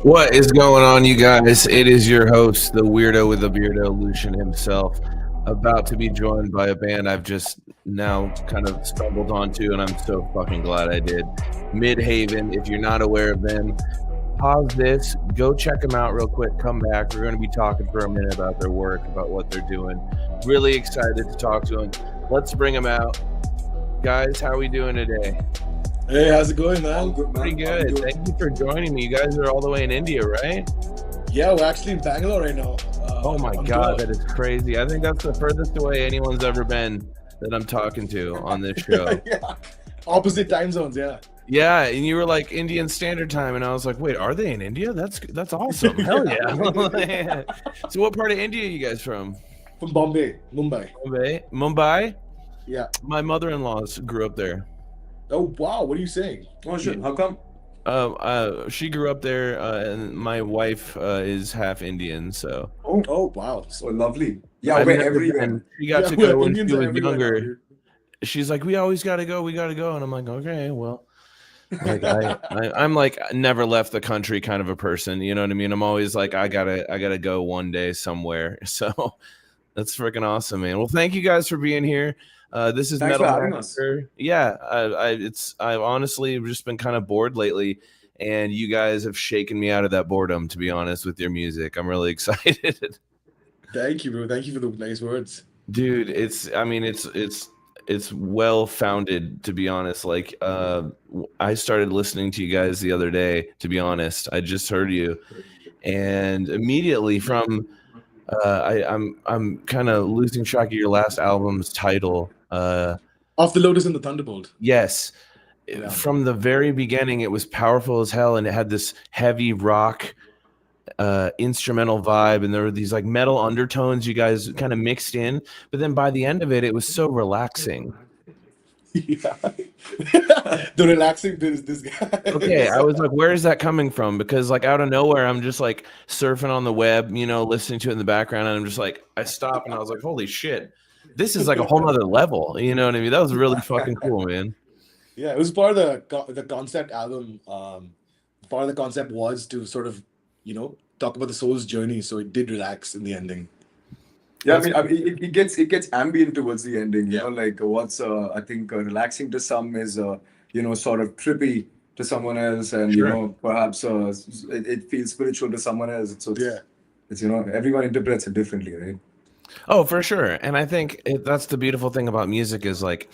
What is going on, you guys? It is your host, the weirdo with the beardo, Lucian himself, about to be joined by a band I've just now kind of stumbled onto, and I'm so fucking glad I did. Midhaven. If you're not aware of them, pause this, go check them out real quick, come back. We're going to be talking for a minute about their work, about what they're doing. Really excited to talk to them. Let's bring them out. Guys, how are we doing today? Hey, how's it going, man? Good, man. Pretty good. Thank you for joining me. You guys are all the way in India, right? Yeah, we're actually in Bangalore right now. Oh my God, that is crazy. I think that's the furthest away anyone's ever been that I'm talking to on this show. Yeah. Opposite time zones, yeah. Yeah, and you were like Indian Standard Time, and I was like, wait, are they in India? That's awesome. Hell yeah. So what part of India are you guys from? From Bombay, Mumbai. Mumbai? Yeah. My mother-in-law grew up there. Oh, wow. What are you saying? Oh shit! How come? She grew up there, and my wife is half Indian, so. Oh, wow. So lovely. Yeah, I've we're never everywhere. been. She got to go when she was younger. She's like, we always got to go. We got to go, and I'm like, okay, well. Like I'm like never left the country kind of a person, you know what I mean? I'm always like I gotta go one day somewhere. So that's freaking awesome, man. Well, thank you guys for being here. This is Thanks Metal for having Master. Yeah, I've honestly just been kind of bored lately, and you guys have shaken me out of that boredom, to be honest, with your music. I'm really excited. Thank you, bro. Thank you for the nice words. Dude, it's well founded, to be honest. Like I started listening to you guys the other day, to be honest. I just heard you, and immediately from I'm kind of losing track of your last album's title. Off the Lotus and the Thunderbolt. Yes. Yeah. From the very beginning, it was powerful as hell, and it had this heavy rock instrumental vibe, and there were these like metal undertones you guys kind of mixed in, but then by the end of it, it was so relaxing. Yeah. The relaxing bit is this guy. Okay, I was like, where is that coming from? Because like out of nowhere, I'm just like surfing on the web, you know, listening to it in the background, and I'm just like, I stopped and I was like, holy shit, this is like a whole nother level. You know what I mean? That was really fucking cool, man. Yeah, it was part of the concept album. Part of the concept was to sort of, you know, talk about the soul's journey, so it did relax in the ending. Yeah, I mean, it gets ambient towards the ending. You know, like what's I think relaxing to some is you know, sort of trippy to someone else, and you know, perhaps it feels spiritual to someone else. So it's you know, everyone interprets it differently, right? Oh, for sure. And I think that's the beautiful thing about music is like,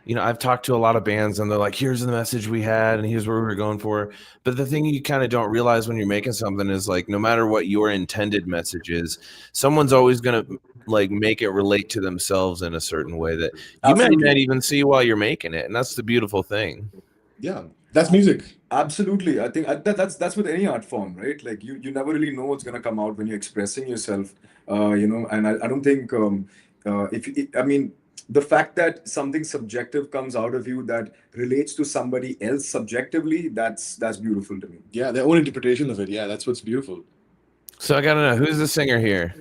you know, I've talked to a lot of bands and they're like, here's the message we had and here's where we were going for. But the thing you kind of don't realize when you're making something is like, no matter what your intended message is, someone's always going to like make it relate to themselves in a certain way that you might not even see while you're making it. And that's the beautiful thing. Yeah, that's music. Absolutely. I think that's with any art form, right? Like you never really know what's going to come out when you're expressing yourself, you know, and I don't think I mean, the fact that something subjective comes out of you that relates to somebody else subjectively, that's beautiful to me. Yeah, their own interpretation of it. Yeah, that's what's beautiful. So I gotta know, who's the singer here?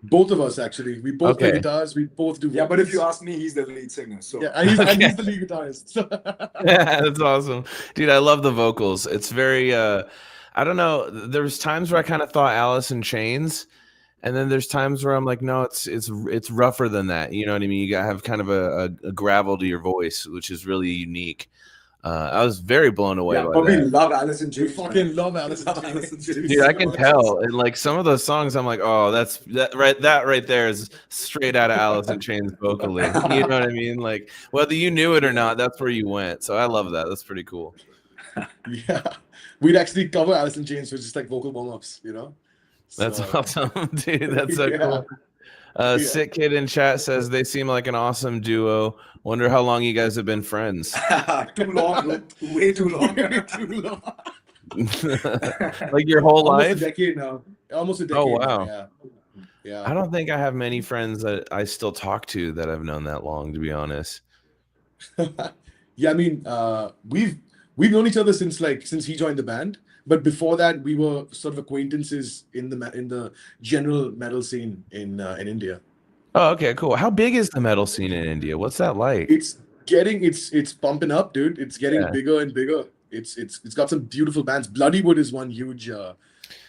Both of us, actually. We both play guitars. We both do vocals. Yeah, but if you ask me, he's the lead singer. So yeah, and he's the lead guitarist. Yeah, that's awesome, dude. I love the vocals. It's very I don't know. There was times where I kind of thought Alice in Chains. And then there's times where I'm like, no, it's rougher than that. You know what I mean? You gotta have kind of a gravel to your voice, which is really unique. I was very blown away by but that. We love Alice in Chains. We fucking love Alice in Chains. Dude, I can tell. And like some of those songs, I'm like, oh, that right there is straight out of Alice in Chains vocally. You know what I mean? Like whether you knew it or not, that's where you went. So I love that. That's pretty cool. Yeah, we'd actually cover Alice in Chains with just like vocal warm-ups, you know. That's awesome, dude. That's so cool. Sick Kid in chat says they seem like an awesome duo. Wonder how long you guys have been friends. Too long, way too long. Too long. Like your whole life? Almost a decade now. Almost a decade. Oh wow. Yeah. I don't think I have many friends that I still talk to that I've known that long, to be honest. Yeah, I mean, we've known each other since he joined the band. But before that, we were sort of acquaintances in the general metal scene in India. Oh, okay, cool. How big is the metal scene in India? What's that like? It's pumping up, dude. It's getting bigger and bigger. It's got some beautiful bands. Bloodywood is one huge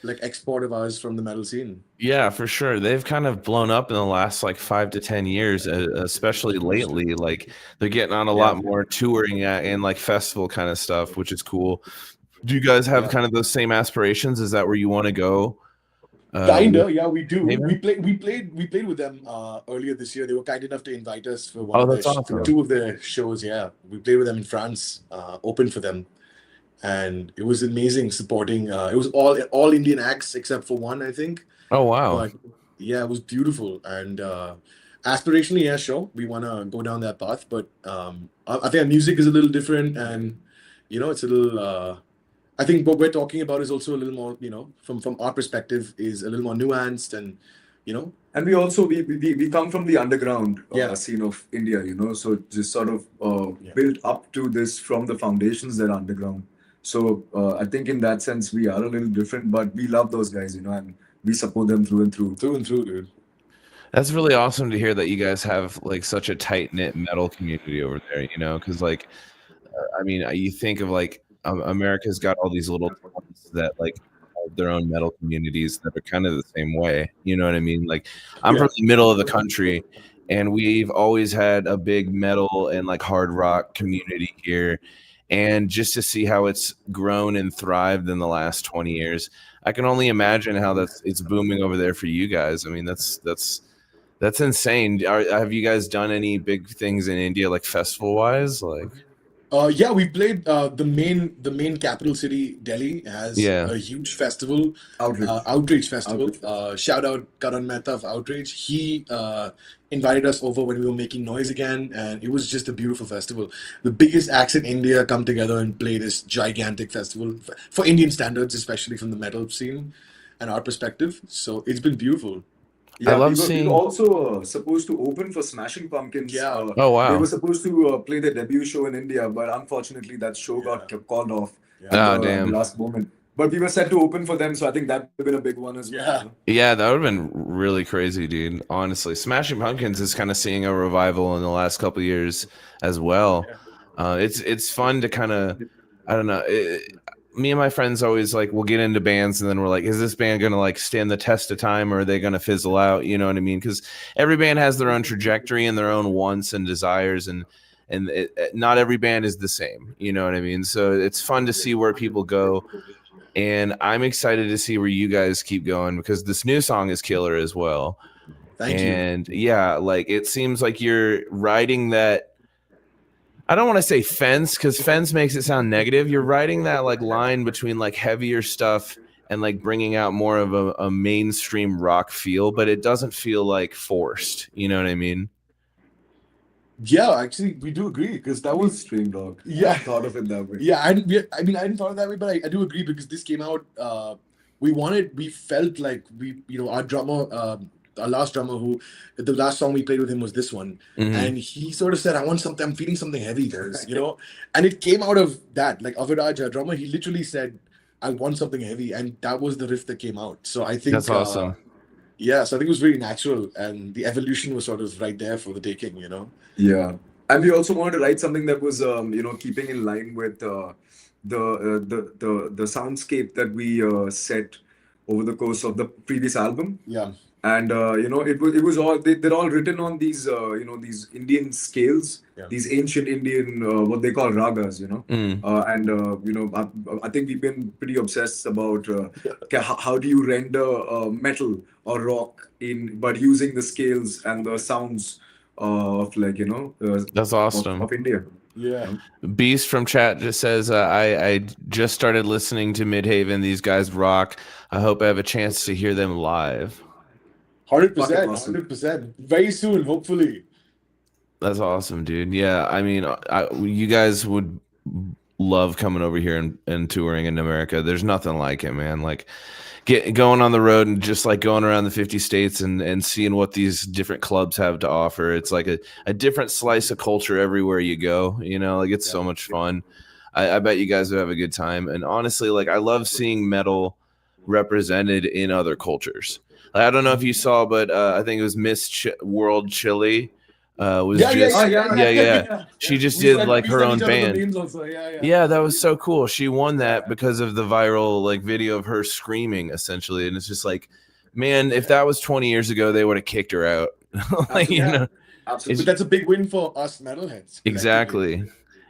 like export of ours from the metal scene. Yeah, for sure. They've kind of blown up in the last like 5 to 10 years, especially lately. Like they're getting on a lot more touring and like festival kind of stuff, which is cool. Do you guys have kind of those same aspirations? Is that where you want to go? Kinda, yeah, we do. Maybe? We played with them earlier this year. They were kind enough to invite us for one Oh, of their that's awesome. two of their shows. Yeah, we played with them in France, opened for them, and it was amazing supporting. It was all Indian acts except for one, I think. Oh, wow. But yeah, it was beautiful. And aspirationally, yeah, sure, we want to go down that path. But I think our music is a little different, and it's a little. I think what we're talking about is also a little more, from our perspective, is a little more nuanced, and And we also we come from the underground Yeah. scene of India, so just sort of built up to this from the foundations that are underground. So I think in that sense we are a little different, but we love those guys, and we support them through and through. through and through, dude. That's really awesome to hear that you guys have like such a tight knit metal community over there, because like, I mean, you think of like America's got all these little towns that like have their own metal communities that are kind of the same way. You know what I mean? Like, I'm from the middle of the country, and we've always had a big metal and like hard rock community here. And just to see how it's grown and thrived in the last 20 years, I can only imagine how it's booming over there for you guys. I mean, that's insane. Have you guys done any big things in India, like festival wise? Like, Yeah, we played the main capital city, Delhi, has a huge festival, Outrage Festival. Shout out Karan Mehta of Outrage. He invited us over when we were making noise again, and it was just a beautiful festival. The biggest acts in India come together and play this gigantic festival for Indian standards, especially from the metal scene and our perspective. So it's been beautiful. I love we seeing. were also supposed to open for Smashing Pumpkins. Yeah. Oh, wow. They were supposed to play their debut show in India, but unfortunately that show got called off at the last moment. But we were set to open for them, so I think that would have been a big one as well. Yeah, that would have been really crazy, dude. Honestly, Smashing Pumpkins is kind of seeing a revival in the last couple of years as well. It's fun to kind of, I don't know. Me and my friends always like we'll get into bands and then we're like, is this band gonna like stand the test of time, or are they gonna fizzle out? You know what I mean? Because every band has their own trajectory and their own wants and desires, and not every band is the same. You know what I mean? So it's fun to see where people go, and I'm excited to see where you guys keep going because this new song is killer as well. Thank you. And yeah, like it seems like you're riding that. I don't want to say fence because fence makes it sound negative. You're riding that like line between like heavier stuff and like bringing out more of a mainstream rock feel, but it doesn't feel like forced. You know what I mean? Yeah, actually, we do agree because that was Stream Dog. Yeah. I thought of it that way. Yeah, I didn't thought of that way, but I do agree because this came out. We felt like our drummer, our last drummer, who the last song we played with him was this one, and he sort of said, "I want something. I'm feeling something heavy, guys," and it came out of that. Like Aviraj, our drummer, he literally said, "I want something heavy," and that was the riff that came out. So I think that's awesome. Yeah, so I think it was very natural, and the evolution was sort of right there for the taking. Yeah, and we also wanted to write something that was keeping in line with the soundscape that we set over the course of the previous album. Yeah. And it was all they're all written on these these Indian scales, these ancient Indian what they call ragas, I think we've been pretty obsessed about how do you render metal or rock but using the scales and the sounds of that's awesome of India. Yeah. Beast from chat just says, I just started listening to Midhaven. These guys rock. I hope I have a chance to hear them live. 100%, 100%. Very soon, hopefully. That's awesome, dude. Yeah, I mean, you guys would love coming over here and touring in America. There's nothing like it, man. Like going on the road and just like going around the 50 states and seeing what these different clubs have to offer. It's like a different slice of culture everywhere you go. Like it's so much fun. I bet you guys would have a good time. And honestly, like I love seeing metal represented in other cultures. I don't know if you saw, but I think it was Miss World Chile Was Yeah, just yeah. she just We did sent- like we her sent own each other the band. names also. Yeah. Yeah, that was so cool. She won that because of the viral like video of her screaming essentially, and it's just like, man, if that was 20 years ago, they would have kicked her out. Like, you know, Absolutely. But that's a big win for us metalheads. collectively. exactly.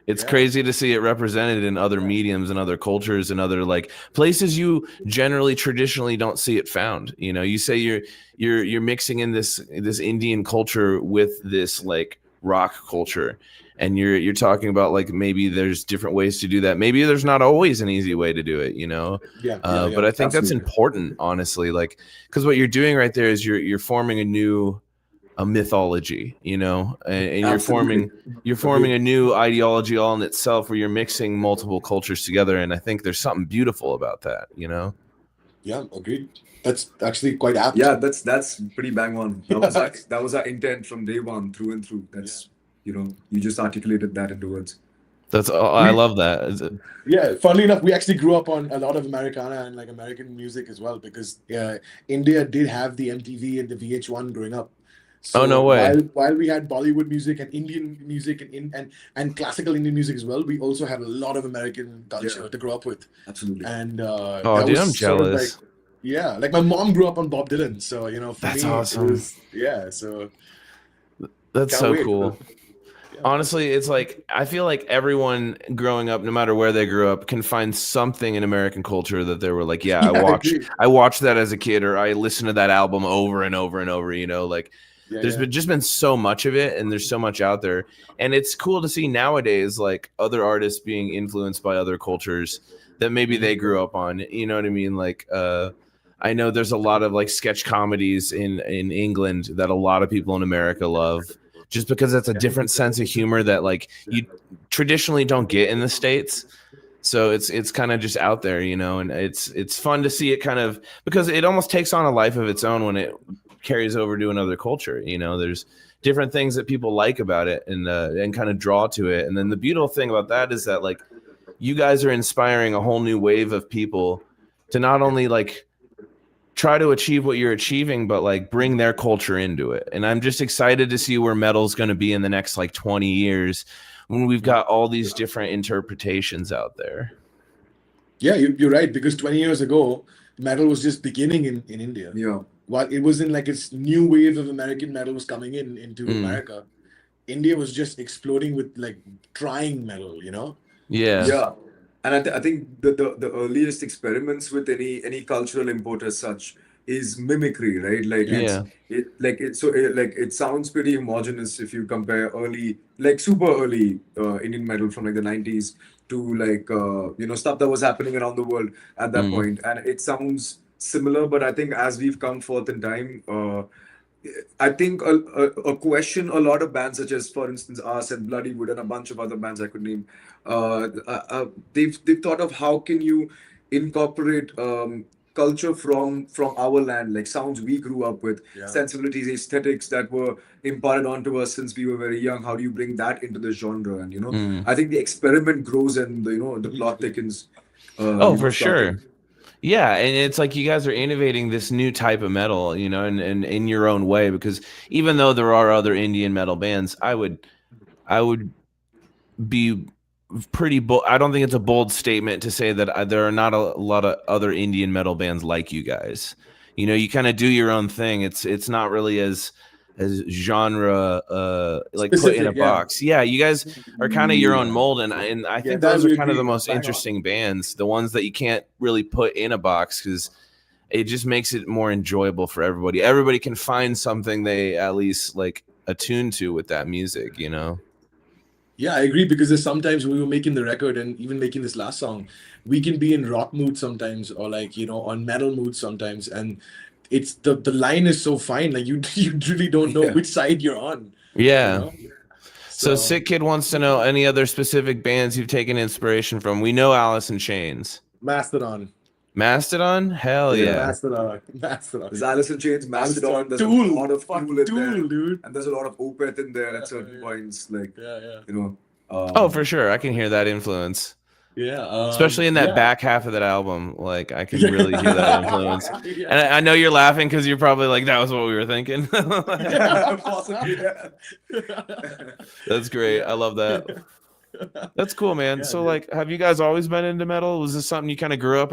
It's Yeah. crazy to see it represented in other mediums and other cultures and other like places you generally traditionally don't see it found. You know, you say you're mixing in this Indian culture with this like rock culture, and you're talking about like maybe there's different ways to do that. Maybe there's not always an easy way to do it, you know. Yeah. But I think that's Absolutely. important, honestly, like because what you're doing right there is you're forming a mythology, you know, and Absolutely. you're forming a new ideology all in itself where you're mixing multiple cultures together, and I think there's something beautiful about that, you know. Yeah, agreed. That's actually quite apt. Yeah, that's pretty bang on. That was our intent from day one, through and through. That's you know, you just articulated that into words. I love that. Yeah, funnily enough, we actually grew up on a lot of Americana and like American music as well because India did have the MTV and the VH1 growing up. So Oh, no way. While we had Bollywood music and Indian music and classical Indian music as well, we also had a lot of American culture to grow up with. Absolutely. And Oh, that dude, was I'm sort of jealous. like, yeah, like my mom grew up on Bob Dylan, so you know, for That's me, awesome. it was, yeah. So That's can't so wait. cool. Yeah. Honestly, it's like I feel like everyone growing up, no matter where they grew up, can find something in American culture that they were like, yeah, Yeah, I agree. I watched that as a kid, or I listened to that album over and over and over, you know, like Yeah, there's yeah. just been so much of it, and there's so much out there, and it's cool to see nowadays like other artists being influenced by other cultures that maybe they grew up on, you know what I mean? Like I know there's a lot of like sketch comedies in England that a lot of people in America love, just because it's a different sense of humor that like you traditionally don't get in the States. So it's kind of just out there, you know, and it's fun to see it kind of, because it almost takes on a life of its own when it carries over to another culture. You know, there's different things that people like about it and kind of draw to it. And then the beautiful thing about that is that like you guys are inspiring a whole new wave of people to not only like try to achieve what you're achieving, but like bring their culture into it. And I'm just excited to see where metal's going to be in the next like 20 years when we've got all these different interpretations out there. Yeah, you're right, because 20 years ago, metal was just beginning in India. Yeah. While it wasn't like its new wave of American metal was coming into America, India was just exploding with like trying metal, you know? Yeah. And I think the earliest experiments with any cultural import as such is mimicry, right? Like Yeah. it sounds pretty homogenous if you compare early, like super early Indian metal from like the 90s to like you know, stuff that was happening around the world at that point. And it sounds similar, but I think as we've come forth in time, I think a question a lot of bands such as, for instance, us and Bloodywood and a bunch of other bands I could name, they've thought of how can you incorporate culture from our land, like sounds we grew up with, sensibilities, aesthetics that were imparted onto us since we were very young. How do you bring that into the genre? And you know, I think the experiment grows and the plot thickens. Oh, for sure. Yeah, and it's like you guys are innovating this new type of metal, you know, and in your own way, because even though there are other Indian metal bands, I would be pretty bold. I don't think it's a bold statement to say that there are not a lot of other Indian metal bands like you guys. You know, you kind of do your own thing. It's not really as genre like Specific, put in a box. Yeah, you guys are kind of your own mold, and I think that those we are kind of the agree. most Bang on. interesting bands, the ones that you can't really put in a box, because it just makes it more enjoyable for everybody. Everybody can find something they at least like attuned to with that music, you know. Yeah, I agree, because there's sometimes when we were making the record and even making this last song, we can be in rock mood sometimes, or like, you know, on metal mood sometimes, and it's the line is so fine, like you really don't know which side you're on. Yeah. You know? So Sick Kid wants to know any other specific bands you've taken inspiration from. We know Alice in Chains. Mastodon. Mastodon? Hell yeah. Mastodon. There's Alice in Chains, Mastodon. There's Tool. a lot of Tool in there, dude. and there's a lot of Opeth in there at certain points. Like Yeah. you know. Oh, for sure. I can hear that influence. Yeah, especially in that yeah. back half of that album. Like I can really hear that influence. Yeah. And I know you're laughing because you're probably like, that was what we were thinking. Possibly. Yeah. That's great. Yeah. I love that. That's cool, man. Yeah, So dude. like, have you guys always been into metal? Was this something you kind of grew up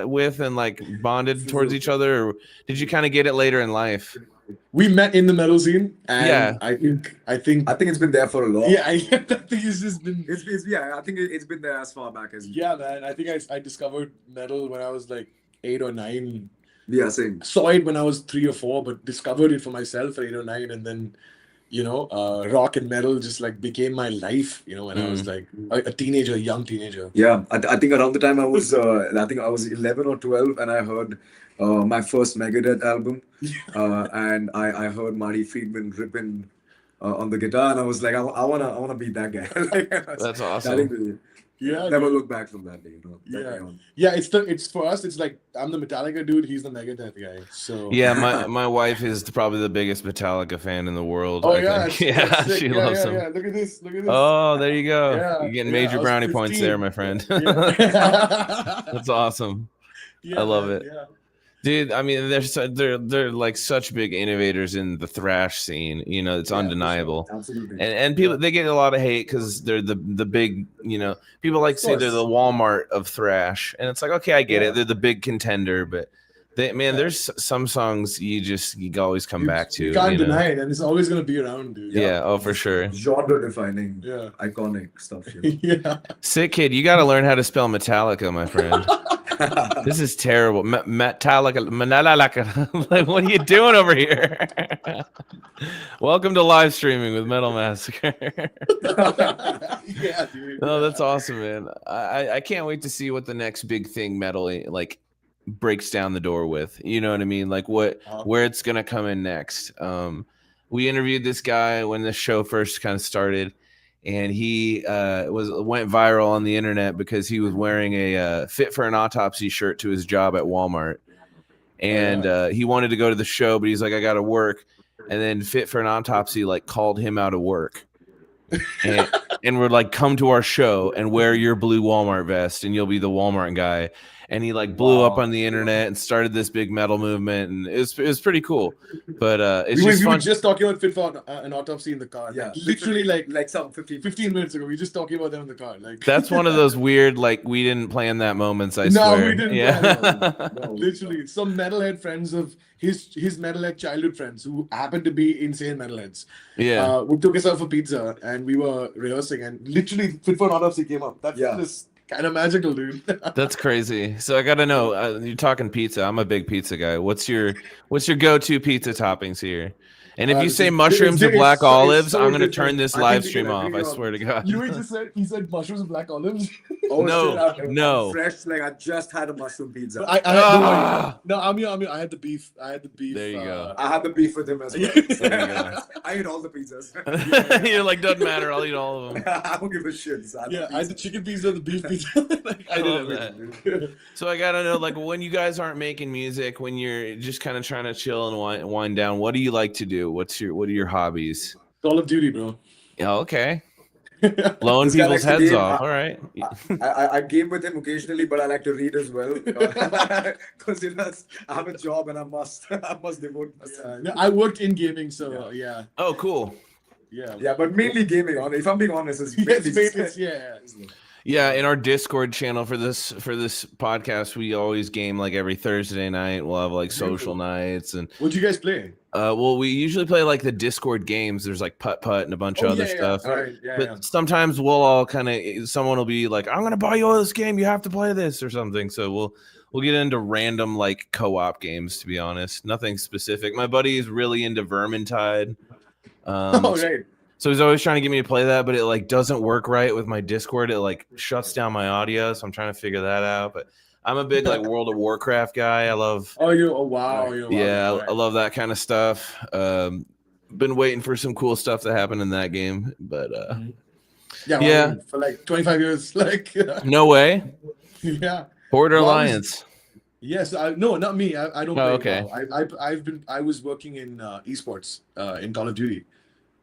with and like bonded towards each other, or did you kind of get it later in life? We met in the metal scene, and Yeah. I think I think it's been there for a long. yeah, I think it's just been Yeah. I think it's been there as far back as. yeah, man. I think I discovered metal when I was like 8 or 9. Yeah, same. Saw it when I was 3 or 4, but discovered it for myself at 8 or 9, and then rock and metal just like became my life. When I was like a teenager, a young teenager. Yeah, I think around the time I was 11 or 12, and I heard my first Megadeth album, and I heard Marty Friedman ripping on the guitar, and I was like, I wanna be that guy. Like, That's awesome. Yeah, Never dude. look back from that day. Yeah. Yeah, it's for us. It's like I'm the Metallica dude. He's the Megadeth guy. So Yeah, my wife is probably the biggest Metallica fan in the world. oh I yeah, think. that's Yeah, sick. she Yeah, loves yeah, them. yeah. Look at this. Look at this. Oh, there you go. Yeah, You're getting yeah, major I was brownie points 15. there, my friend. Yeah. That's awesome. Yeah, I love man, it. Yeah. Dude, I mean, they're like such big innovators in the thrash scene. It's undeniable. For sure. Absolutely. And people they get a lot of hate because they're the big. People like to say they're the Walmart of thrash, and it's like, okay, I get it. They're the big contender, but there's some songs you always come back to. You can't deny it, and it's always gonna be around, dude. Yeah. Oh, for sure. Genre defining. Yeah. Iconic stuff. Yeah. Sick kid, you got to learn how to spell Metallica, my friend. This is terrible. Metallica. Like, what are you doing over here? Welcome to live streaming with Metal Massacre. Yeah, dude. No, that's awesome, man. I can't wait to see what the next big thing metal like breaks down the door with. You know what I mean? Like where it's gonna come in next. We interviewed this guy when the show first kind of started, and he went viral on the internet because he was wearing a Fit for an Autopsy shirt to his job at Walmart, and he wanted to go to the show, but he's like, I gotta work. And then Fit for an Autopsy like called him out of work, and we're like, come to our show and wear your blue Walmart vest, and you'll be the Walmart guy. And he like blew up on the internet and started this big metal movement, and it was pretty cool. But it's we just were fun. just talking about Fit for an Autopsy in the car. Yeah, Literally like some 15 minutes ago. We were just talking about them in the car. Like That's one of those weird, like, we didn't plan that moments, I No, swear. we didn't. Yeah. No. literally some metalhead friends of his metalhead childhood friends who happened to be insane metalheads. Yeah. We took us out for pizza and we were rehearsing, and literally Fit for an Autopsy came up. That's just kind of magical, dude. That's crazy. So I got to know, you're talking pizza. I'm a big pizza guy. What's your go-to pizza toppings here? And if you say mushrooms or black olives, I'm going to turn this live stream off. I swear to God. You just said he said mushrooms and black olives. Oh, No, shit, no. Fresh, like I just had a mushroom pizza. I had the beef. There you go. I had the beef with him as well. There you go. I ate all the pizzas. You're like, doesn't matter. I'll eat all of them. I don't give a shit. I had the chicken pizza, the beef pizza. Like, I love did everything. So I got to know, like, when you guys aren't making music, when you're just kind of trying to chill and wind down, what do you like to do? What are your hobbies? Call of Duty, bro. Yeah, okay. Blowing This guy people's likes to heads game. off. All right. I game with him occasionally, but I like to read as well because I have a job and I must devote myself. No, I worked in gaming, so yeah. Oh, cool. Yeah, but mainly gaming. If I'm being honest, it's mainly Yeah, in our Discord channel for this podcast, we always game like every Thursday night. We'll have like social nights, and what'd you guys play? well, we usually play like the Discord games. There's like putt and a bunch of other stuff. All right, But sometimes we'll all someone will be like, I'm gonna buy you all this game, you have to play this or something. So we'll get into random like co-op games, to be honest. Nothing specific. My buddy is really into Vermintide. Right. So he's always trying to get me to play that, but it like doesn't work right with my Discord. It like shuts down my audio, so I'm trying to figure that out. But I'm a big like World of Warcraft guy. I love. Oh, wow. I love that kind of stuff. Been waiting for some cool stuff to happen in that game, but for like 25 years, like no way. Yeah. Horde Alliance. Yes, no, not me. I don't play. Okay. I was working in esports in Call of Duty.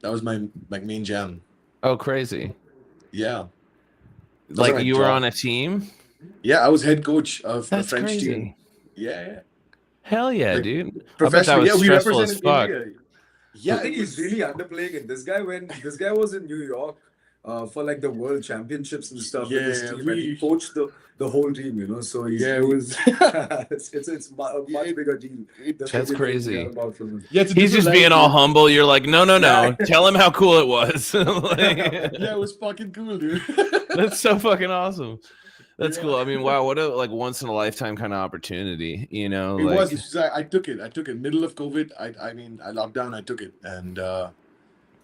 That was my main jam. Oh, crazy. Yeah. That's Like my you were job. on a team? Yeah, I was head coach of the That's French crazy. team. Yeah. Hell yeah, Like, dude. I bet that Professionally, was yeah, we stressful as represented fuck. India. I Yeah, think it he's was. really underplaying it. This guy was in New York for like the World Championships and stuff with his Yeah, team, and he coached the whole team. So he's Yeah, it was. it's a much bigger deal. That's crazy. About from him. Yeah, it's a He's different just being life, all dude. humble. You're like, no. Yeah. Tell him how cool it was. Like, Yeah, it was fucking cool, dude. that's so fucking awesome. That's Yeah. cool. I mean, wow, what a like once in a lifetime kind of opportunity, you know? It Like, was. It's just, I took it. I took it. Middle of COVID. I mean, I locked down. I took it, and it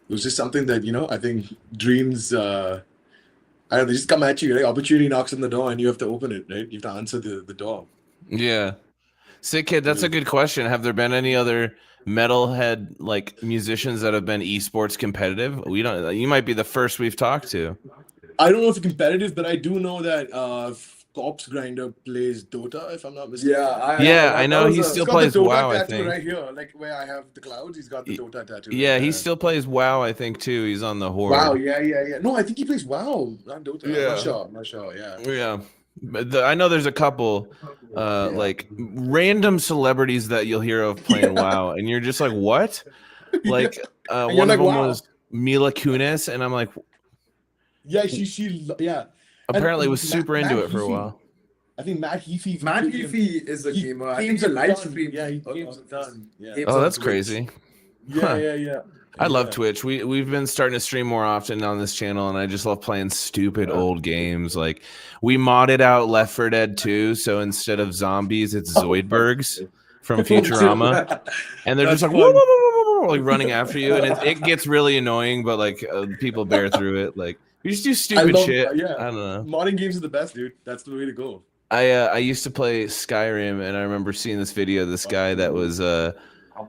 was just something that I think dreams. I don't know, they just come at you. Right? Opportunity knocks on the door, and you have to open it. Right? You have to answer the door. yeah. Sick Kid, that's a good question. Have there been any other metalhead like musicians that have been esports competitive? We don't. You might be the first we've talked to. I don't know if it's competitive, but I do know that Corpse Grinder plays Dota, if I'm not mistaken. I know he still He's got plays the Dota WoW. I tattoo think. right here, like where I have the clouds. He's got the Dota tattoo. Yeah, right he there. still plays WoW. I think too. He's on the Horde. Wow, yeah. No, I think he plays WoW, not Dota. Yeah. I'm not sure. Yeah. Yeah. But I know there's a couple like random celebrities that you'll hear of playing WoW, and you're just like, what? Like And one you're of like, them wow. was Mila Kunis, and I'm like, Yeah, she yeah. apparently And was super into Matt it for a Heafy. while. I think Matt Heafy. Matt Heafy is a He gamer. I think games the a live ton. stream. Yeah, he games a ton. Yeah. games Oh, on that's Twitch. crazy. Yeah. I love Twitch. We've been starting to stream more often on this channel, and I just love playing stupid old games. Like we modded out Left 4 Dead 2, so instead of zombies, it's Zoidbergs from Futurama, and they're just like, whoa, whoa, whoa, whoa, whoa, like running after you, and it gets really annoying, but like people bear through it. Like we just do stupid shit. Yeah. I don't know. Modding games are the best, dude. That's the way to go. I used to play Skyrim, and I remember seeing this video of this guy that was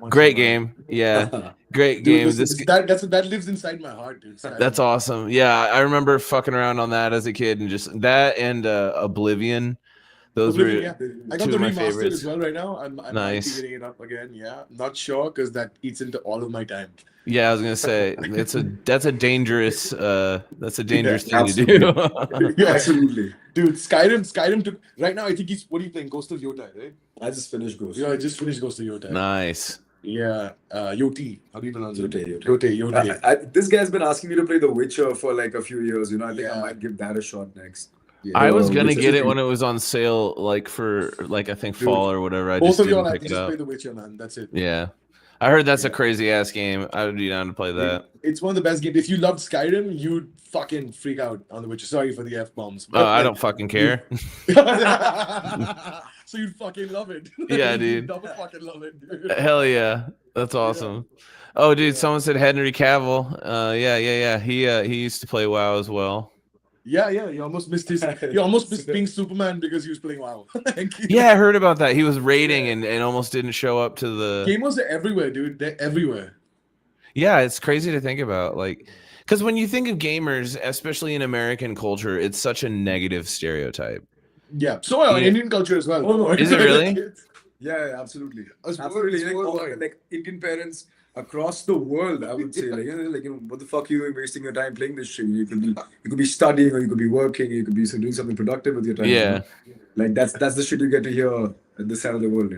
great game. Yeah, great game. Dude, that lives inside my heart, dude. That's awesome. Yeah, I remember fucking around on that as a kid, and just that and Oblivion. Those were I got two the of my remastered favorites. as well right now. I'm Nice. nice. Getting it up again. Yeah, not sure because that eats into all of my time. Yeah, I was gonna say that's a dangerous thing absolutely. to do. Yeah, Absolutely. Dude, Skyrim took right now. I think he's what are you playing? Ghost of Yotai, right? I just finished Ghost. Yeah, I just finished Ghost of Yotai. Nice. Yeah, Yoti. How do you pronounce it? Yotai. Yoti. This guy's been asking me to play The Witcher for like a few years. I think I Yeah. might give that a shot next. Yeah. I was gonna Witcher get it two. when it was on sale, like for like I think Dude, fall or whatever. I Both just of y'all didn't have to pick it just up. play The Witcher, man. That's it. Yeah, I heard that's a crazy ass game. I would be down to play that. It's one of the best games. If you loved Skyrim, you'd fucking freak out on The Witcher. Sorry for the F bombs. Oh, I don't fucking care. So you'd fucking love it. Yeah, You'd dude. double fucking love it, dude. Hell yeah, that's awesome. Oh, dude, someone said Henry Cavill. Yeah. He used to play WoW as well. Yeah. You almost missed being Superman because he was playing WoW. Yeah, I heard about that. He was raiding and almost didn't show up to the. Gamers are everywhere, dude. They're everywhere. Yeah, it's crazy to think about, like, because when you think of gamers, especially in American culture, it's such a negative stereotype. Yeah. So Yeah. Indian culture as well. Oh, no. Is it really? Yeah, absolutely. It's Absolutely. Like, worldwide. like Indian parents across the world, I would say, what the fuck are you doing wasting your time playing this shit? You could be studying, or you could be working, you could be doing something productive with your time. Yeah. Like that's the shit you get to hear at this side of the world.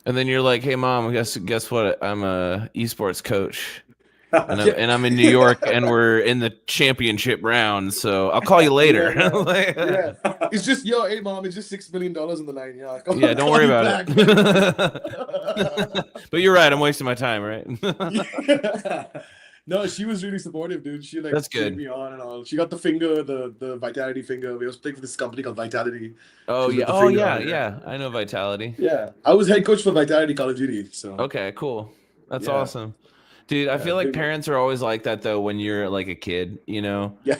And then you're like, hey, mom, guess what? I'm a esports coach. And I'm in New York, and we're in the championship round, so I'll call you later. Yeah. It's just hey mom, it's just $6 million on the line. Yeah. Yeah, don't worry about it. But you're right, I'm wasting my time, right? No, she was really supportive, dude. She That's cheered good. me on and all. She got the finger, the Vitality finger. We was playing for this company called Vitality. Oh She's yeah, got the finger yeah, on it. yeah. I know Vitality. Yeah, I was head coach for Vitality Call of Duty. So Okay, cool. That's Yeah. awesome. Dude, I feel like big- parents are always like that though when you're like a kid, you know? yeah,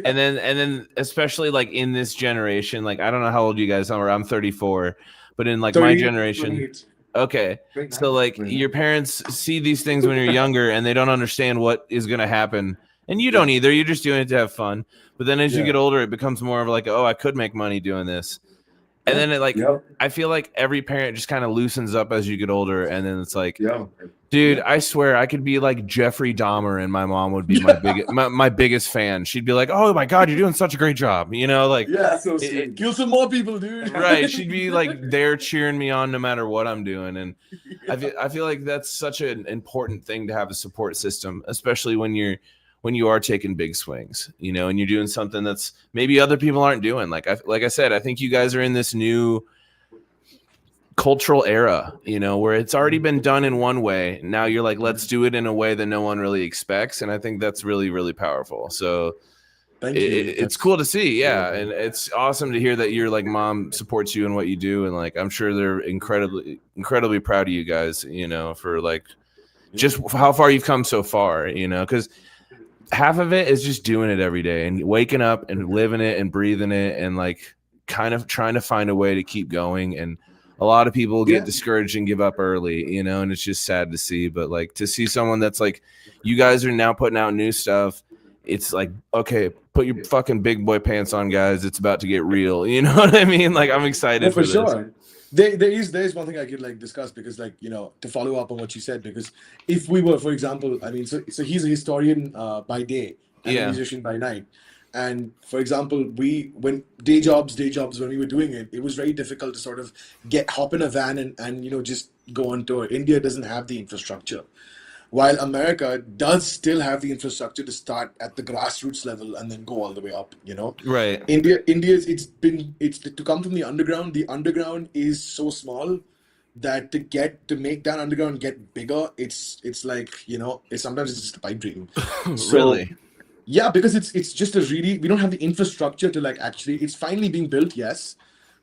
And then especially like in this generation, like I don't know how old you guys are. I'm 34, but in like my 30, generation, 28. okay. So like your parents see these things when you're younger and they don't understand what is going to happen. And you don't either. You're just doing it to have fun. But then as you Yeah. get older, it becomes more of like, oh, I could make money doing this. And then it, like, Yeah. I feel like every parent just kind of loosens up as you get older, and then it's like, Yeah. dude, I swear I could be like Jeffrey Dahmer, and my mom would be my biggest fan. She'd be like, "Oh my god, you're doing such a great job," you know, like, Yeah, so sweet. Kill some more people, dude. right? She'd be like there cheering me on no matter what I'm doing, and I feel like that's such an important thing to have a support system, especially when you are taking big swings, you know, and you're doing something that's maybe other people aren't doing. Like I said, I think you guys are in this new cultural era, you know, where it's already been done in one way. Now you're like, let's do it in a way that no one really expects, and I think that's really, really powerful. So it's cool to see, yeah, and it's awesome to hear that your like mom supports you in what you do, and like I'm sure they're incredibly proud of you guys, you know, for like just how far you've come so far, you know, because half of it is just doing it every day and waking up and living it and breathing it and like kind of trying to find a way to keep going. And a lot of people get discouraged and give up early, you know, and it's just sad to see. But like to see someone that's like, you guys are now putting out new stuff. It's like, okay, put your fucking big boy pants on, guys. It's about to get real. You know what I mean? Like, I'm excited for this. Sure. There is one thing I could like discuss, because like, you know, to follow up on what you said, because if we were, for example, I mean, so he's a historian by day and a musician by night. And for example, when day jobs, when we were doing it, it was very difficult to sort of hop in a van and, you know, just go on tour. India doesn't have the infrastructure, while America does still have the infrastructure to start at the grassroots level and then go all the way up, you know? Right. India's, it's to come from the underground is so small that to make that underground get bigger, it's like, you know, sometimes it's just a pipe dream. So, really? Yeah, because it's just we don't have the infrastructure to like actually, it's finally being built, yes,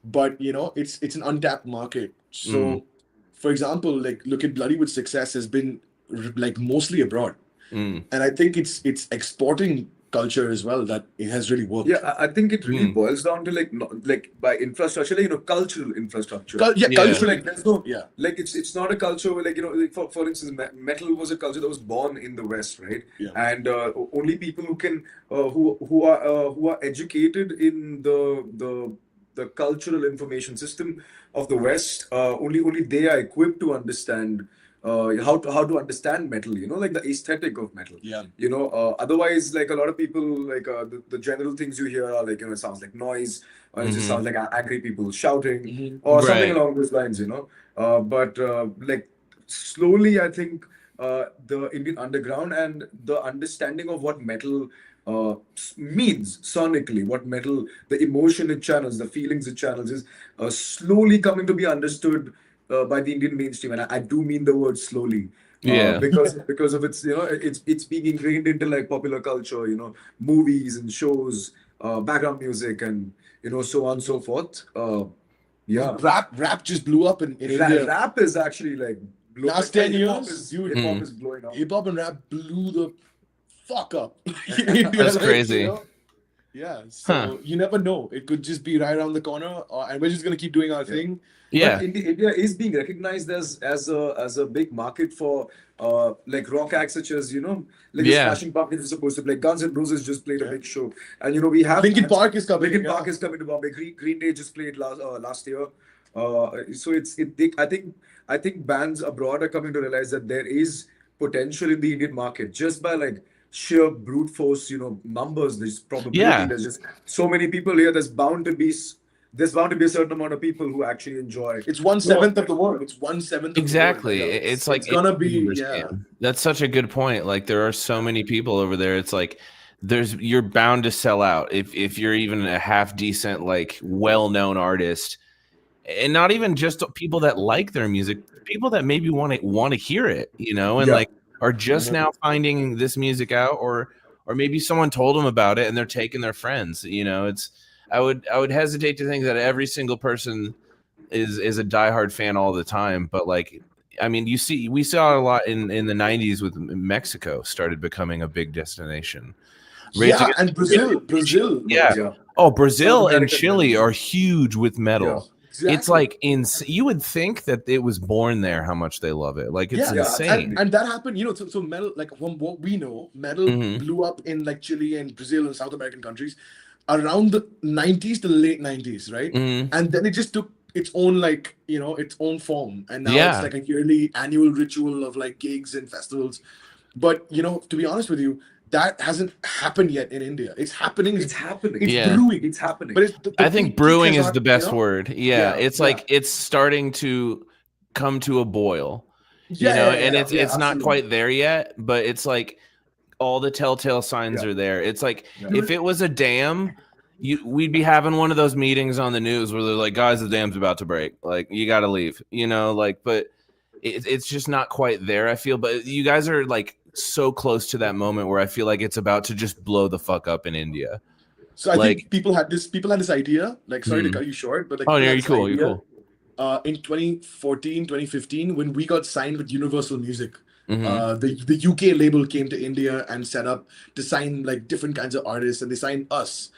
but you know, it's an untapped market. So for example, like look at Bloodywood's success has been like mostly abroad, and I think it's exporting culture as well that it has really worked. Yeah, I think it really boils down to like by infrastructure, like, you know, cultural infrastructure. Cultural. Like there's no like it's not a culture where, like, you know, like for instance, metal was a culture that was born in the West, right? Yeah. And only people who can who are educated in the cultural information system of the West, only they are equipped to understand how to understand metal, you know, like the aesthetic of metal. Yeah. You know, otherwise, like a lot of people, like the general things you hear are like, you know, it sounds like noise, or it just sounds like angry people shouting, or something along those lines, you know. But like slowly, I think the Indian underground and the understanding of what metal means sonically, what metal, the emotion it channels, the feelings it channels, is slowly coming to be understood by the Indian mainstream, and I do mean the word slowly, because of its, you know, it's being ingrained into like popular culture, you know, movies and shows, background music, and you know, so on and so forth. Yeah, rap just blew up in India. Rap is actually like last 10 years, hip hop is blowing up. Hip hop and rap blew the fuck up. That's crazy. You know? Yeah, so you never know. It could just be right around the corner, and we're just gonna keep doing our thing. Yeah, but India is being recognized as a big market for like rock acts such as, you know, like Smashing Pumpkins is supposed to play. Guns N' Roses just played a big show, and you know, we have Linkin Park is coming. Linkin Park is coming to Bombay. Green Day just played last year. So I think bands abroad are coming to realize that there is potential in the Indian market just by like sheer brute force, you know, numbers. There's probability. There's just so many people here. There's bound to be a certain amount of people who actually enjoy. It's 1/7 of the world. It's 1/7 exactly. Of the world. It's like it's gonna be. That's such a good point. Like there are so many people over there. It's like you're bound to sell out if you're even a half decent, like well-known artist, and not even just people that like their music, people that maybe want to hear it, you know, and like are just now finding this music out, or maybe someone told them about it and they're taking their friends, you know. It's I would hesitate to think that every single person is a diehard fan all the time, but like, I mean, we saw a lot in the 90s with Mexico started becoming a big destination. And Brazil. Yeah. Oh, Brazil and Chile are huge with metal. Exactly. It's like you would think that it was born there, how much they love it. Like it's insane. And that happened, you know, so metal, like from what we know, metal blew up in like Chile and Brazil and South American countries around the 90s to late 90s, right? Mhm. And then it just took its own, like, its own form. And now Yeah. it's like a yearly annual ritual of like gigs and festivals. But, to be honest with you, that hasn't happened yet in India. It's happening. It's happening. It's Yeah. brewing. It's happening. But it's the I think peak brewing has is not, the best word. Yeah, it's yeah. like it's starting to come to a boil. Yeah, And it's not absolutely. quite there yet, but it's like all the telltale signs Yeah. are there. It's like Yeah. if it was a dam, we'd be having one of those meetings on the news where they're like, guys, the dam's about to break. Like, you got to leave, but it's just not quite there, I feel. But you guys are like so close to that moment where I feel like it's about to just blow the fuck up in India. So I think people had this idea, like, sorry to cut you short, but like, Oh, people no, had you're this cool. idea, You're cool. in 2014, 2015, when we got signed with Universal Music. Mhm. The UK label came to India and set up to sign like different kinds of artists, and they signed us.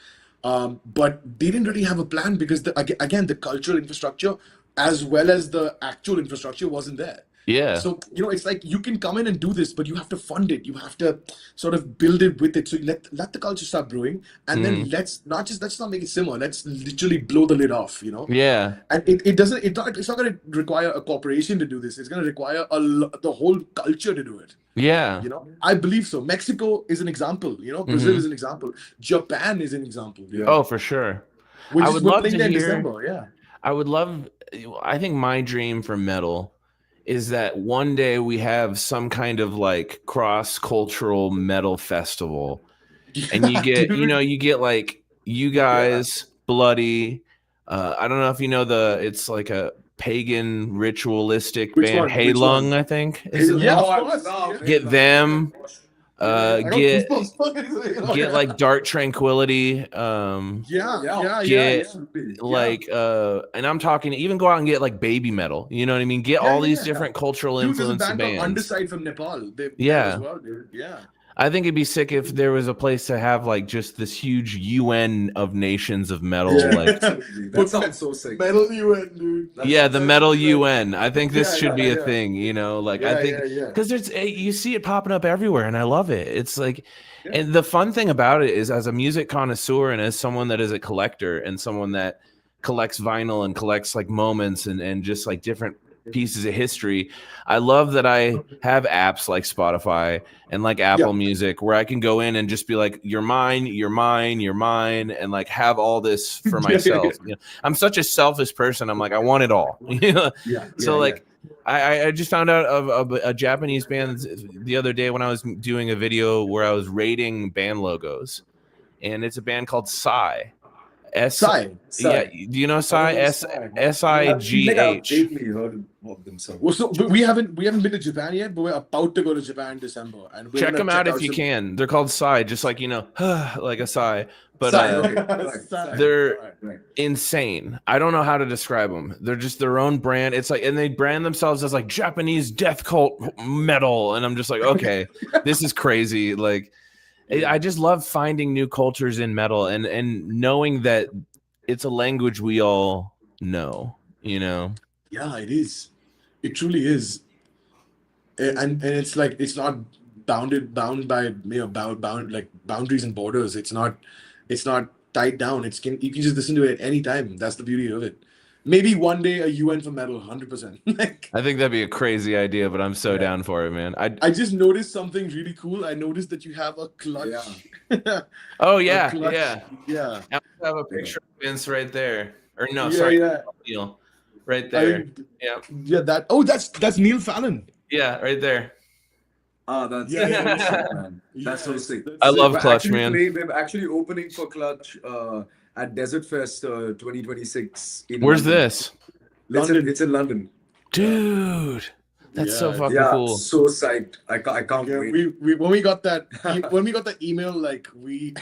But they didn't really have a plan because again, the cultural infrastructure as well as the actual infrastructure wasn't there. Yeah. So, it's like you can come in and do this, but you have to fund it. You have to sort of build it with it. So let the culture start brewing, and then let's not make it simmer. Let's literally blow the lid off, Yeah. And it's not going to require a corporation to do this. It's going to require the whole culture to do it. Yeah. I believe so. Mexico is an example. Brazil is an example. Japan is an example. Oh, for sure. We're love playing to there in hear. December. Yeah. I think my dream for metal is that one day we have some kind of like cross-cultural metal festival, and you get you get like you guys, Bloody. I don't know if you know it's like a pagan ritualistic Which band, one? Hey Which Lung, one? I think. Yeah, Oh, of course. love Yeah. Get them. I got Get goosebumps. like Dark Tranquility. Yeah. Get absolutely. like and I'm talking even go out and get like baby metal. You know what I mean? Get all these different cultural Dude, there's a influence band called bands. Underside from Nepal. They're Yeah. there as well, dude. Yeah. I think it'd be sick if there was a place to have like just this huge UN of nations of metal. Yeah, Like, absolutely. That sounds so sick. Metal UN, dude. the metal UN. I think this should be a yeah. thing. I think because there's you see it popping up everywhere, and I love it. It's like, and the fun thing about it is, as a music connoisseur and as someone that is a collector and someone that collects vinyl and collects like moments and just like different pieces of history, I love that I have apps like Spotify and like Apple Music where I can go in and just be like, you're mine, and like have all this for myself. I'm such a selfish person. I'm like, I want it all. I just found out of a Japanese band the other day when I was doing a video where I was rating band logos, and it's a band called Psy. Psy. Yeah, do you know Psy? SIGH. Definitely heard of them. So. Well, so we haven't been to Japan yet, but we're about to go to Japan in December, and we're Check gonna them out if some- you can. They're called Psy, just like like a sigh, but Psy. they're insane. I don't know how to describe them. They're just their own brand. It's like, and they brand themselves as like Japanese death cult metal, and I'm just like, okay, this is crazy. Like, I just love finding new cultures in metal and knowing that it's a language we all know. Yeah, it is. It truly is. And it's like it's not bound by bound like boundaries and borders. It's not tied down. You can just listen to it at any time. That's the beauty of it. Maybe one day a UN for metal, 100%. I think that'd be a crazy idea, but I'm so down for it, man. I just noticed something really cool. I noticed that you have a clutch. Oh yeah, clutch. yeah. I have a picture of Vince right there. Or no, Neil, right there. That's Neil Fallon. Yeah, right there. That's man. That's so sick. I love Clutch, man. We're actually opening for Clutch at Desert Fest 2026. Where's this? London. It's in London. Dude, that's so fucking cool. So psyched. I can't wait. When we got that email, like we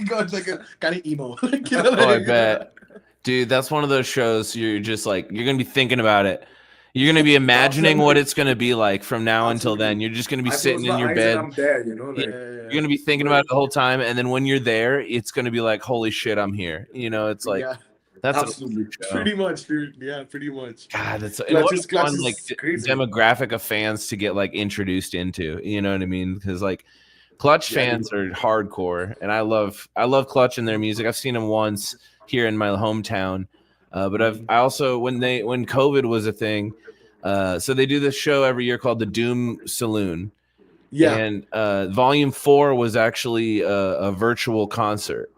got like a kind of emo. I bet. Dude, that's one of those shows you're just like, you're gonna be thinking about it. You're gonna be imagining what it's gonna be like from now until then. You're just gonna be sitting in your bed. I'm there, You're gonna be thinking about it the whole time, and then when you're there, it's gonna be like, holy shit, I'm here. It's like that's absolutely pretty much, dude. Yeah, pretty much. God, that's Clutch what is a fun like crazy. demographic of fans to get like introduced into. You know what I mean? Because like Clutch Yeah, fans are hardcore, and I love Clutch and their music. I've seen them once here in my hometown, but I also when COVID was a thing, so they do this show every year called the Doom Saloon, yeah. and Volume 4 was actually a virtual concert.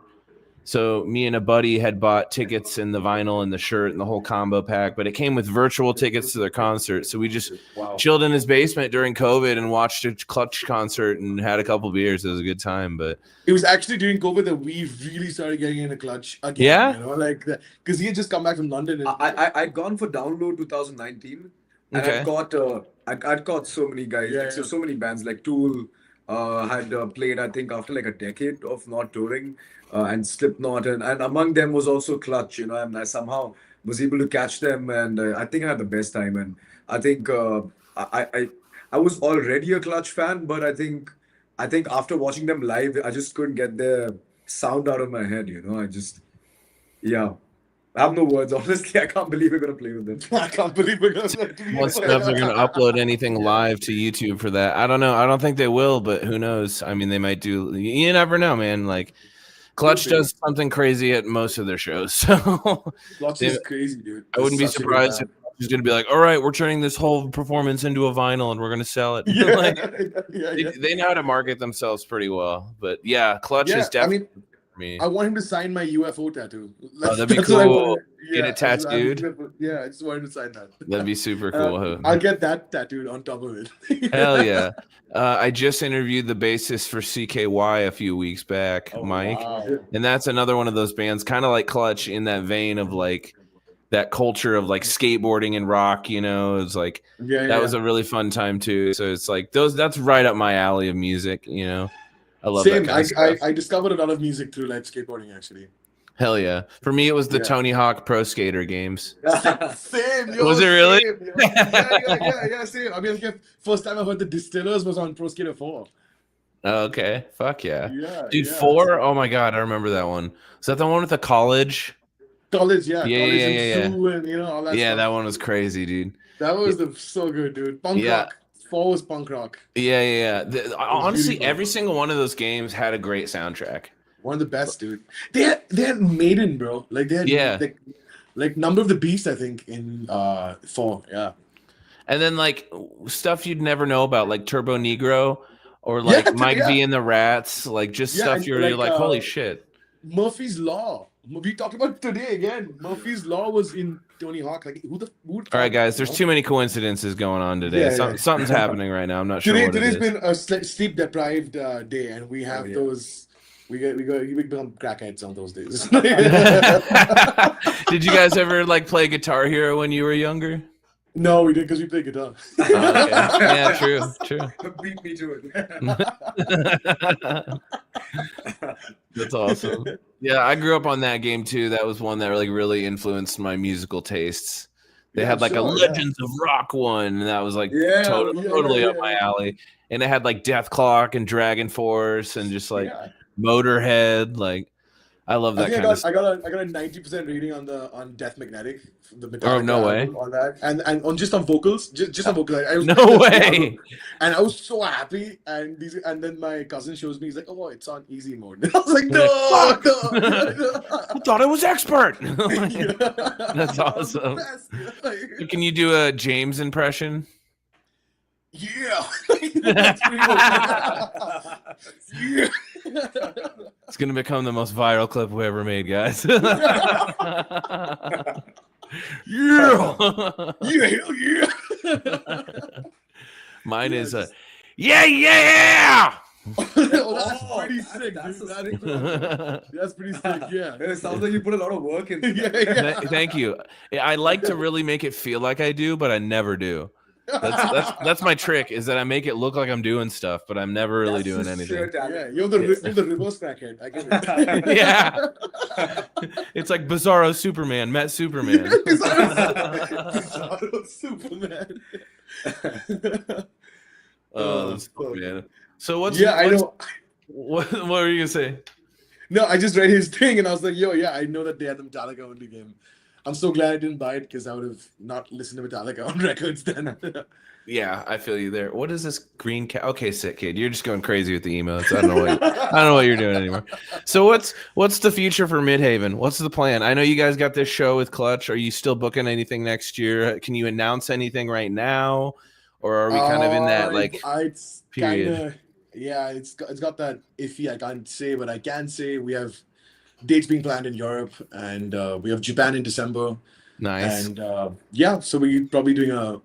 So me and a buddy had bought tickets and the vinyl and the shirt and the whole combo pack, but it came with virtual tickets to their concert. So we just chilled in his basement during COVID and watched a Clutch concert and had a couple beers. It was a good time, but It was actually during COVID that we really started getting into Clutch again. Yeah? You know, like because he had just come back from London. And I'd gone for download 2019, and Okay. I'd caught so many guys, Yeah, like, so many bands like Tool had played, I think, after like a decade of not touring, and Slipknot, and among them was also Clutch, you know, and I somehow was able to catch them, and I think I had the best time, and I think I was already a Clutch fan, but I think after watching them live, I just couldn't get their sound out of my head, you know, yeah. I have no words. Honestly, I can't believe we're gonna play with them. I can't believe we're gonna. once they're going to upload anything live to YouTube for that, I don't know. I don't think they will, but who knows? I mean, they might do. You never know, man. Like Clutch does something crazy at most of their shows, so Clutch is crazy, dude. I wouldn't be Such a good surprised if band. he's going to be like, "All right, we're turning this whole performance into a vinyl and we're going to sell it." Yeah, Like, yeah. they know how to market themselves pretty well. But yeah, Clutch is definitely for me. I want him to sign my UFO tattoo. That'd be That's what I cool. want. Get it tattooed. Yeah, I just wanted to sign that. That'd be super cool. I'll get that tattooed on top of it. Hell yeah. I just interviewed the bassist for CKY a few weeks back, Mike. Wow. And that's another one of those bands, kind of like Clutch, in that vein of like that culture of like skateboarding and rock, you know. It's like that was a really fun time too. So it's like that's right up my alley of music, you know. I love that kind of stuff. I discovered a lot of music through like skateboarding actually. Hell yeah. For me, it was the Tony Hawk Pro Skater games. Same, yo, Was it really? Same, yeah, same. I mean, like, first time I heard the Distillers was on Pro Skater 4. Okay. Fuck yeah. Dude, yeah. 4? Oh my God. I remember that one. Is that the one with the college? College, Yeah, college and Zoo and, you know, all that Yeah, stuff. that one was crazy, dude. That was so good, dude. Punk rock. 4 was punk rock. Yeah. Honestly, every single one of those games had a great soundtrack. One of the best, dude. They had Maiden, bro. Like they had like Number of the Beast, I think, in 4. Yeah. And then like stuff you'd never know about, like Turbo Negro or like Mike V and the Rats, like just stuff you're like, holy shit. Murphy's Law. We talked about it today again. Murphy's Law was in Tony Hawk. Like who all right, guys, there's too many coincidences going on today. Something's happening right now. I'm not sure. Today's been a sleep deprived day, and we have those. We become crackheads on those days. Oh, Did you guys ever like play Guitar Hero when you were younger? No, we did because we play guitar. Okay. Yeah, true. Beat me to it. That's awesome. Yeah, I grew up on that game too. That was one that really influenced my musical tastes. They had like a Legends of Rock one, and that was like totally up my alley. And it had like Death Clock and Dragon Force and just like Motorhead. Like I love that kind of stuff. I got a 90% rating on Death Magnetic. The Oh, no way. On that. And on just on vocals. Just on vocals. No way. And I was so happy. And then my cousin shows me, he's like, oh, it's on easy mode. I was like, no. I thought I was expert. That's awesome. Can you do a James impression? Yeah. It's gonna become the most viral clip we ever made, guys. Mine is yeah. That's pretty sick, dude. That's pretty sick. Yeah. It sounds like you put a lot of work into Thank you. I like to really make it feel like I do, but I never do. That's my trick, is that I make it look like I'm doing stuff, but I'm never really doing anything. Yeah, you're the reverse crackhead. I get it. Yeah. It's like Bizarro Superman met Superman. Bizarro Superman. Oh, that's cool, man. So I know. What were you gonna say? No, I just read his thing and I was like, yo, yeah, I know that they had the Metallica only game. I'm so glad I didn't buy it because I would have not listened to Metallica on records then. Yeah, I feel you there. What is this green cat? Okay, sick kid. You're just going crazy with the emails. I don't know I don't know what you're doing anymore. So what's the future for Midhaven? What's the plan? I know you guys got this show with Clutch. Are you still booking anything next year? Can you announce anything right now, or are we kind of in that like it's period? kind of yeah. It's got that iffy. I can't say, but I can say we have dates being planned in Europe, and we have Japan in December. Nice. And yeah, so we're probably doing a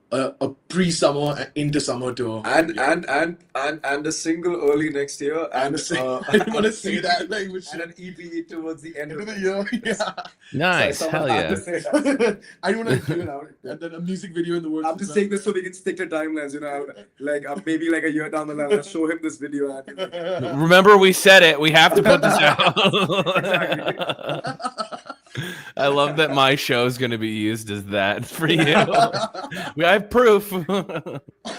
pre-summer into summer tour. And a single early next year. I didn't want to say that language. And an EP towards the end End of the year. Yeah. Nice. Sorry, Hell someone had yeah. to say that. I don't want to give it out. And then a music video in the works. I'm just saying this so we can stick to timelines, you know, like maybe like a year down the line, I'll show him this video. And, Remember, we said it. We have to put this out. I love that my show is going to be used as that for you. I have proof.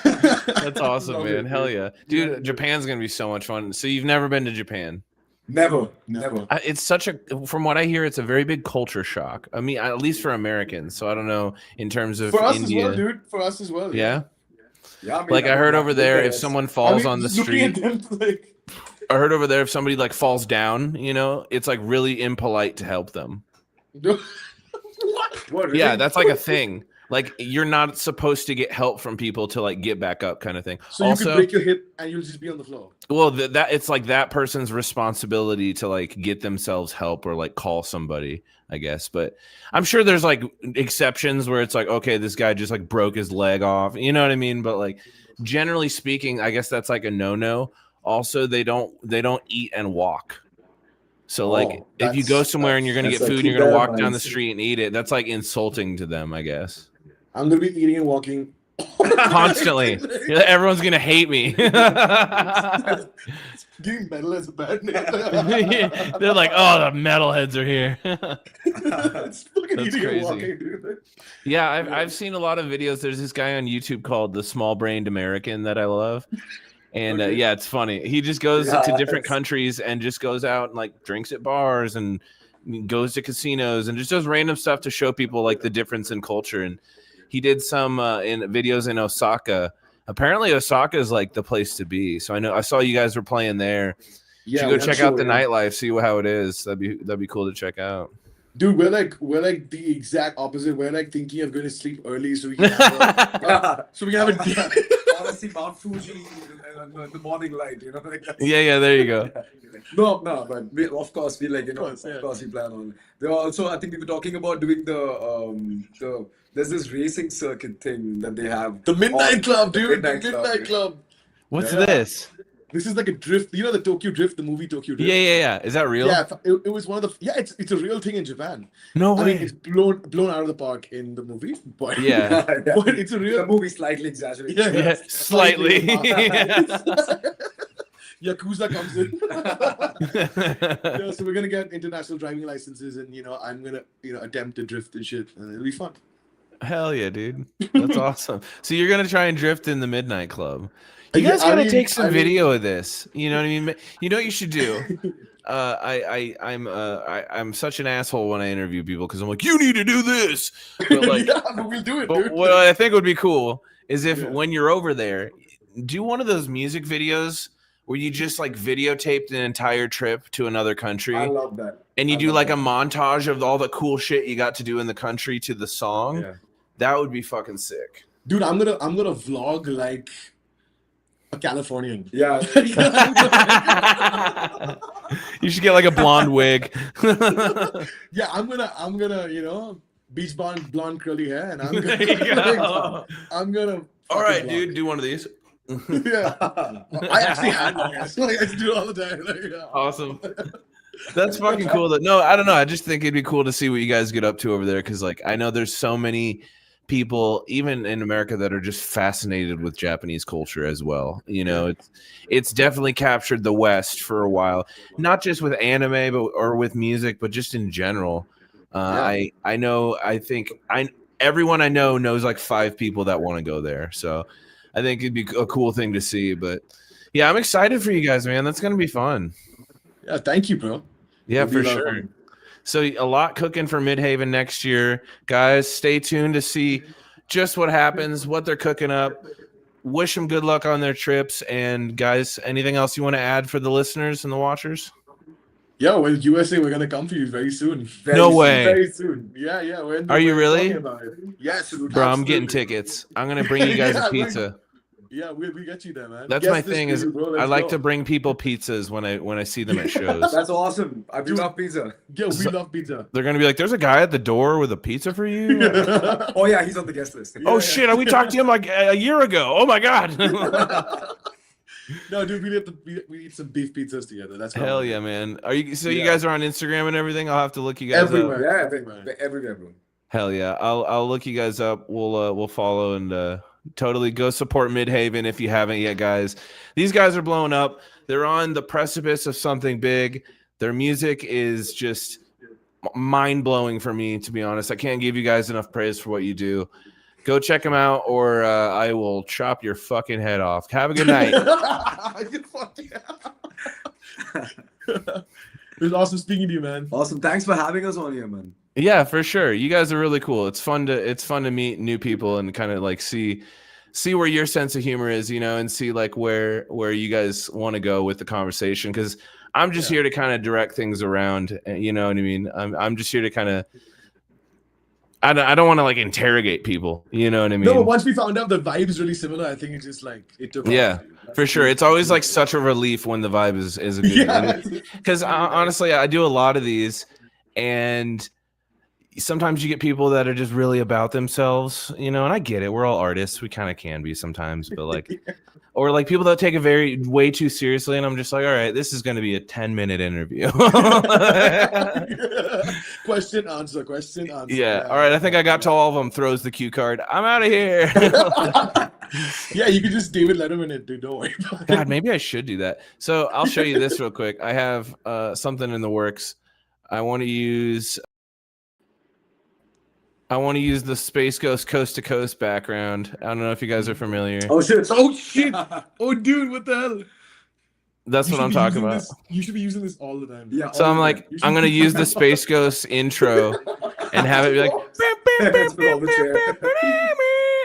That's awesome, man. Hell yeah. Dude, Japan's going to be so much fun. So you've never been to Japan? never. It's such a, from what I hear, it's a very big culture shock. I mean, at least for Americans. So I don't know in terms of For us India. as well, dude. For us as well. Yeah. Yeah, I mean, Like I heard over there, if yes. someone falls on the just looking at street, them, like, I heard over there if somebody like falls down, you know, it's like really impolite to help them. What, really? Yeah, that's like a thing. Like you're not supposed to get help from people to like get back up, kind of thing. So you could break your hip and you'll just be on the floor. Well, that it's like that person's responsibility to like get themselves help or like call somebody, I guess. But I'm sure there's like exceptions where it's like, okay, this guy just like broke his leg off, you know what I mean? But like generally speaking, I guess that's like a no-no. Also, they don't eat and walk. So like if you go somewhere and you're gonna get food and you're gonna walk down the street and eat it, that's like insulting to them, I guess. I'm gonna be eating and walking Constantly. Everyone's gonna hate me. Giving metal as a bad name. They're like, oh, the metalheads are here. It's fucking That's eating and crazy. walking, dude. Yeah, I've seen a lot of videos. There's this guy on YouTube called the Small Brained American that I love. And yeah, it's funny. He just goes to different countries and just goes out and like drinks at bars and goes to casinos and just does random stuff to show people like the difference in culture. And he did some in videos in Osaka. Apparently Osaka is like the place to be. So I saw you guys were playing there. You should go check out the nightlife, see how it is. That'd be cool to check out. Dude, we're like the exact opposite. We're like thinking of going to sleep early so we can have a Honestly, Mount Fuji, the morning light, you know. Like Yeah, there you go. No, but of course we like, you know, of course we plan on. There are also, I think we were talking about doing the there's this racing circuit thing that they have. The Midnight Club, dude. Midnight The Midnight Club. What's this? This is like a drift. You know the Tokyo Drift, the movie Tokyo Drift? Yeah. Is that real? Yeah, it was one of the. Yeah, it's a real thing in Japan. No way. I mean, it's blown out of the park in the movie, but Yeah. but it's a real. The movie slightly exaggerated. Yeah, Slightly. Yakuza comes in. Yeah, so we're gonna get international driving licenses, and I'm gonna attempt to drift and shit, and it'll be fun. Hell yeah, dude. That's awesome. So you're gonna try and drift in the Midnight Club. You guys gotta take some video of this. You know what I mean? You know what you should do? I'm such an asshole when I interview people because I'm like, you need to do this. But like, yeah, but we'll do it. But dude. what I think would be cool is if when you're over there, do one of those music videos where you just like videotaped an entire trip to another country. I love that. And you do like a montage of all the cool shit you got to do in the country to the song. Yeah. That would be fucking sick. Dude, I'm gonna vlog like a Californian. Yeah. Yeah, You should get like a blonde wig. I'm gonna beach blonde curly hair, and I'm There you gonna go. I'm gonna. All right, vlog. dude, do one of these. Yeah, I actually had one. Like, I do it all the time. Like, yeah. Awesome. That's fucking cool. No, I don't know. I just think it'd be cool to see what you guys get up to over there because, like, I know there's so many people, even in America, that are just fascinated with Japanese culture as well. You know, it's definitely captured the West for a while, not just with anime, or with music, but just in general. I think everyone I know knows like 5 people that want to go there. So I think it'd be a cool thing to see. But yeah, I'm excited for you guys, man. That's gonna be fun. Yeah, thank you, bro. Yeah, It'll be for a lot of sure. fun. So a lot cooking for Midhaven next year, guys. Stay tuned to see just what happens, what they're cooking up. Wish them good luck on their trips. And guys, anything else you want to add for the listeners and the watchers? Yeah, well, USA, we're gonna come for you very soon. No way. Very soon. Yeah. Are you really? Talking about it. Yes, dude, Bro, I'm getting absolutely. tickets. I'm gonna bring you guys a Yeah, pizza. Yeah, we get you there, man. That's Guess my this thing for is you, bro. I Let's like go. to bring people pizzas when I see them at shows. That's awesome. I do Dude. love pizza. Yeah, we love pizza. They're gonna be like, "There's a guy at the door with a pizza for you." Oh yeah, he's on the guest list. Oh shit! We talked to him like a year ago. Oh my god! No, dude, we need some beef pizzas together. That's Hell yeah, man! Are you so? You Yeah. guys are on Instagram and everything. I'll have to look you guys Everywhere. up. Yeah, everywhere, bro. Hell yeah! I'll look you guys up. We'll follow and totally go support Midhaven if you haven't yet, guys. These guys are blowing up. They're on the precipice of something big. Their music is just mind blowing for me, to be honest. I can't give you guys enough praise for what you do. Go check them out, or I will chop your fucking head off. Have a good night. It was awesome speaking to you, man. Awesome. Thanks for having us on here, man. Yeah, for sure. You guys are really cool. It's fun to meet new people and kind of like see where your sense of humor is, you know, and see like where you guys want to go with the conversation. Because I'm just here to kind of direct things around. You know what I mean? I'm just here to kind of. I don't want to like interrogate people. You know what I mean? No, but once we found out the vibe is really similar, I think it's just like it took. Yeah, for sure. It's always like such a relief when the vibe is a good. Yeah. Because honestly, I do a lot of these, and sometimes you get people that are just really about themselves, you know, and I get it. We're all artists. We kind of can be sometimes, but like, or like people that take it way too seriously. And I'm just like, all right, this is going to be a 10-minute interview. Question, answer. Yeah. All right. I think I got to all of them. Throws the cue card. I'm out of here. Yeah, you can just David Letterman it, dude. Don't worry about it. God, maybe I should do that. So I'll show you this real quick. I have something in the works. I want to use the Space Ghost Coast to Coast background. I don't know if you guys are familiar. Oh shit. Oh, dude, what the hell? That's what I'm talking about. You should be using this all the time. Yeah. So I'm like, I'm going to use the Space Ghost intro and have it be like,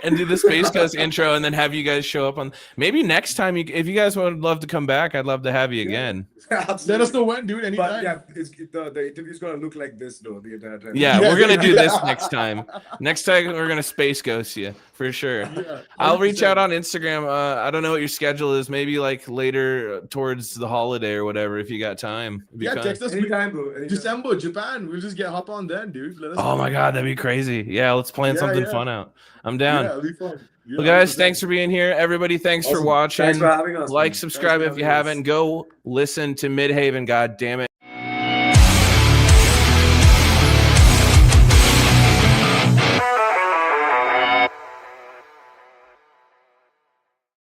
and do the Space Ghost intro and then have you guys show up on. Maybe next time, if you guys would love to come back, I'd love to have you again. Let us know when, dude. Anytime. But yeah, the interview's gonna look like this though the entire time. Yeah, we're going to do this next time. Next time, we're going to Space Ghost you for sure. Yeah, I'll reach 100%. out on Instagram. I don't know what your schedule is. Maybe like later towards the holiday or whatever, if you got time. It'd be Yeah, fun. text us. Anytime, bro. Anytime. December, Japan. We'll just hop on then, dude. Let us Oh know. my God, that'd be crazy. Yeah, let's plan something fun out. I'm down. Yeah, it'll be fun. Yeah, Well, guys, 100%. thanks for being here. Everybody, thanks for Awesome. watching. Thanks for having us. Like, man. subscribe Thanks if for you having us. haven't. Go listen to Midhaven. God damn it.